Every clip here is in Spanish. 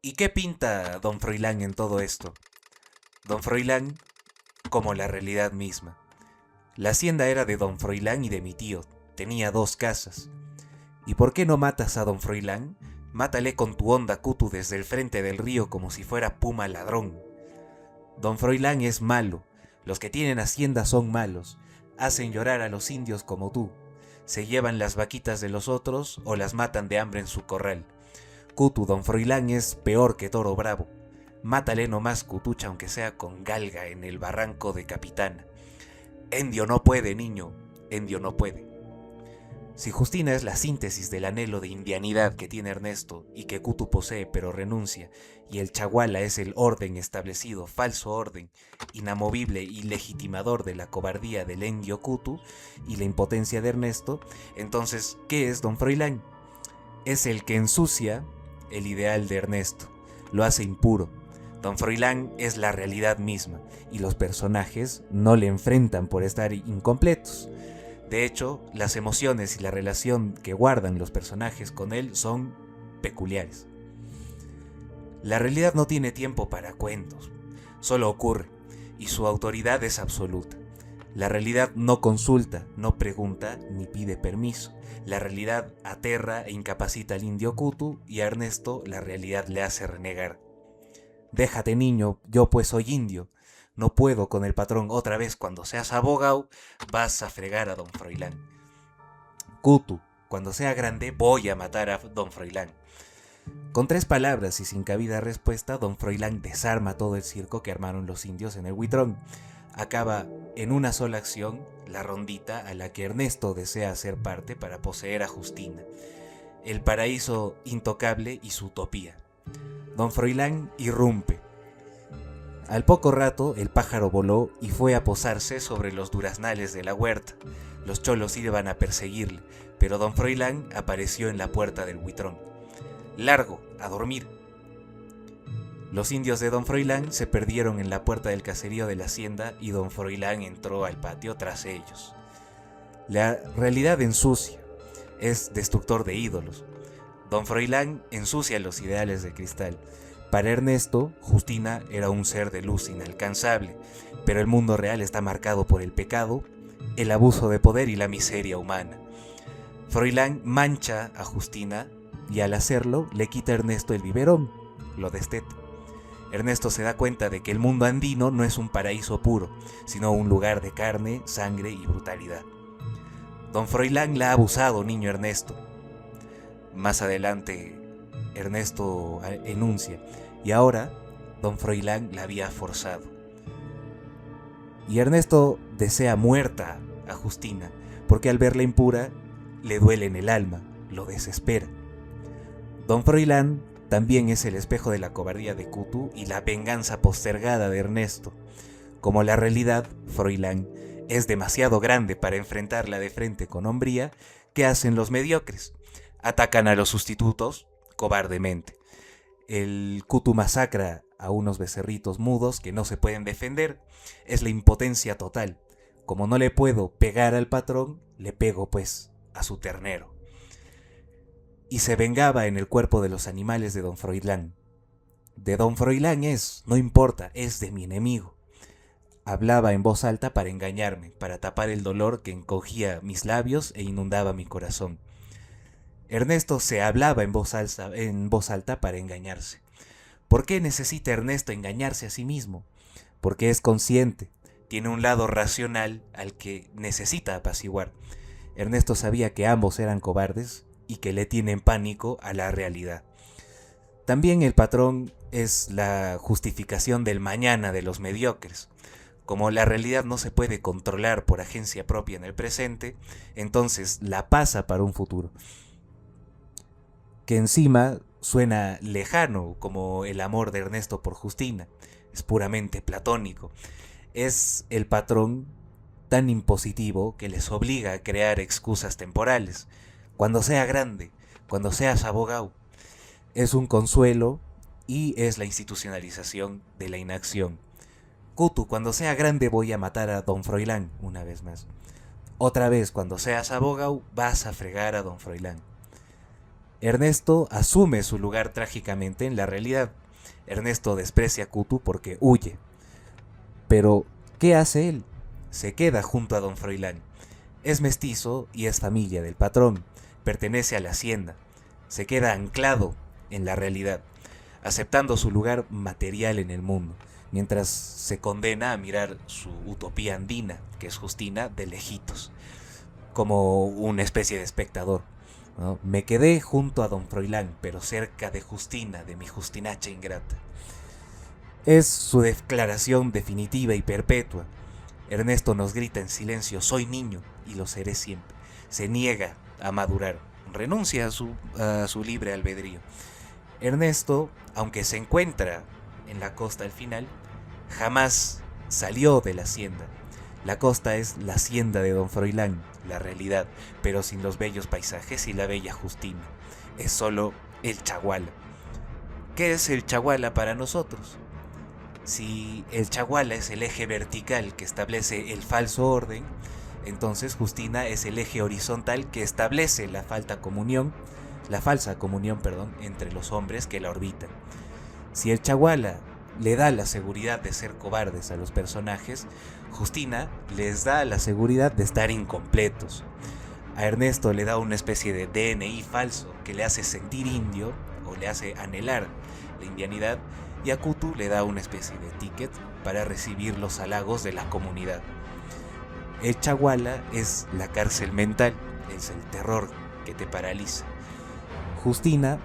¿Y qué pinta don Froilán en todo esto? Don Froilán como la realidad misma. La hacienda era de don Froilán y de mi tío. Tenía 2 casas. ¿Y por qué no matas a don Froilán? Mátale con tu honda cutu desde el frente del río como si fuera puma ladrón. Don Froilán es malo. Los que tienen hacienda son malos. Hacen llorar a los indios como tú. Se llevan las vaquitas de los otros o las matan de hambre en su corral. Cutu, don Froilán es peor que toro bravo. Mátale nomás, cutucha, aunque sea con galga en el barranco de Capitana. Endio no puede, niño, Endio no puede. Si Justina es la síntesis del anhelo de indianidad que tiene Ernesto y que Cutu posee pero renuncia, y el Chaguala es el orden establecido, falso orden, inamovible y legitimador de la cobardía del Endio Cutu y la impotencia de Ernesto, entonces, ¿qué es don Froilán? Es el que ensucia el ideal de Ernesto, lo hace impuro. Don Froilán es la realidad misma y los personajes no le enfrentan por estar incompletos. De hecho, las emociones y la relación que guardan los personajes con él son peculiares. La realidad no tiene tiempo para cuentos, solo ocurre, y su autoridad es absoluta. La realidad no consulta, no pregunta ni pide permiso. La realidad aterra e incapacita al indio Cutu y a Ernesto la realidad le hace renegar. Déjate, niño, yo pues soy indio. No puedo con el patrón otra vez. Cuando seas abogado vas a fregar a don Froilán. Cutu, cuando sea grande voy a matar a don Froilán. Con 3 palabras y sin cabida respuesta, don Froilán desarma todo el circo que armaron los indios en el Huitrón. Acaba en una sola acción la rondita a la que Ernesto desea hacer parte para poseer a Justina, el paraíso intocable y su utopía. Don Froilán irrumpe. Al poco rato el pájaro voló y fue a posarse sobre los duraznales de la huerta. Los cholos iban a perseguirle, pero don Froilán apareció en la puerta del Huitrón. Largo, a dormir. Los indios de don Froilán se perdieron en la puerta del caserío de la hacienda y don Froilán entró al patio tras ellos. La realidad ensucia, es destructor de ídolos. Don Froilán ensucia los ideales de cristal. Para Ernesto, Justina era un ser de luz inalcanzable, pero el mundo real está marcado por el pecado, el abuso de poder y la miseria humana. Froilán mancha a Justina y al hacerlo le quita a Ernesto el biberón, lo desteta. Ernesto se da cuenta de que el mundo andino no es un paraíso puro, sino un lugar de carne, sangre y brutalidad. Don Froilán la ha abusado, niño Ernesto. Más adelante, Ernesto enuncia, y ahora don Froilán la había forzado. Y Ernesto desea muerta a Justina, porque al verla impura le duele en el alma, lo desespera. Don Froilán también es el espejo de la cobardía de Cutu y la venganza postergada de Ernesto. Como la realidad, Froilán es demasiado grande para enfrentarla de frente con hombría, ¿qué hacen los mediocres? Atacan a los sustitutos cobardemente. El Cutu masacra a unos becerritos mudos que no se pueden defender. Es la impotencia total. Como no le puedo pegar al patrón, le pego pues a su ternero. Y se vengaba en el cuerpo de los animales de don Froilán. De don Froilán es, no importa, es de mi enemigo. Hablaba en voz alta para engañarme, para tapar el dolor que encogía mis labios e inundaba mi corazón. Ernesto se hablaba en voz alta para engañarse. ¿Por qué necesita Ernesto engañarse a sí mismo? Porque es consciente, tiene un lado racional al que necesita apaciguar. Ernesto sabía que ambos eran cobardes y que le tienen pánico a la realidad. También el patrón es la justificación del mañana de los mediocres. Como la realidad no se puede controlar por agencia propia en el presente, entonces la pasa para un futuro, que encima suena lejano, como el amor de Ernesto por Justina. Es puramente platónico. Es el patrón tan impositivo que les obliga a crear excusas temporales. Cuando sea grande, cuando seas abogado, es un consuelo y es la institucionalización de la inacción. Cutu, cuando sea grande voy a matar a don Froilán una vez más. Otra vez, cuando seas abogado, vas a fregar a don Froilán. Ernesto asume su lugar trágicamente en la realidad. Ernesto desprecia a Kutu porque huye. Pero, ¿qué hace él? Se queda junto a don Froilán. Es mestizo y es familia del patrón. Pertenece a la hacienda. Se queda anclado en la realidad, aceptando su lugar material en el mundo, mientras se condena a mirar su utopía andina, que es Justina, de lejitos, como una especie de espectador, ¿no? Me quedé junto a don Froilán, pero cerca de Justina, de mi Justinacha ingrata. Es su declaración definitiva y perpetua. Ernesto nos grita en silencio: soy niño y lo seré siempre. Se niega a madurar, renuncia a su libre albedrío. Ernesto, aunque se encuentra en la costa al final, jamás salió de la hacienda. La costa es la hacienda de don Froilán, la realidad, pero sin los bellos paisajes y la bella Justina. Es solo el Chaguala. ¿Qué es el Chaguala para nosotros? Si el Chaguala es el eje vertical que establece el falso orden, entonces Justina es el eje horizontal que establece la falsa comunión, entre los hombres que la orbitan. Si el Chaguala le da la seguridad de ser cobardes a los personajes, Justina les da la seguridad de estar incompletos. A Ernesto le da una especie de DNI falso que le hace sentir indio o le hace anhelar la indianidad, y a Kutu le da una especie de ticket para recibir los halagos de la comunidad. El Chaguala es la cárcel mental, es el terror que te paraliza. Justina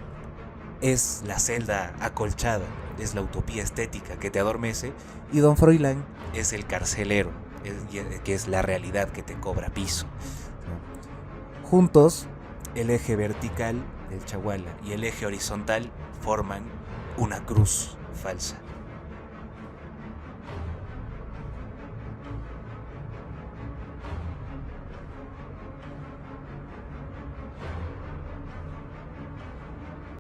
es la celda acolchada, es la utopía estética que te adormece, y don Froilán es el carcelero, que es la realidad que te cobra piso. Juntos, el eje vertical, el Chaguala, y el eje horizontal forman una cruz falsa.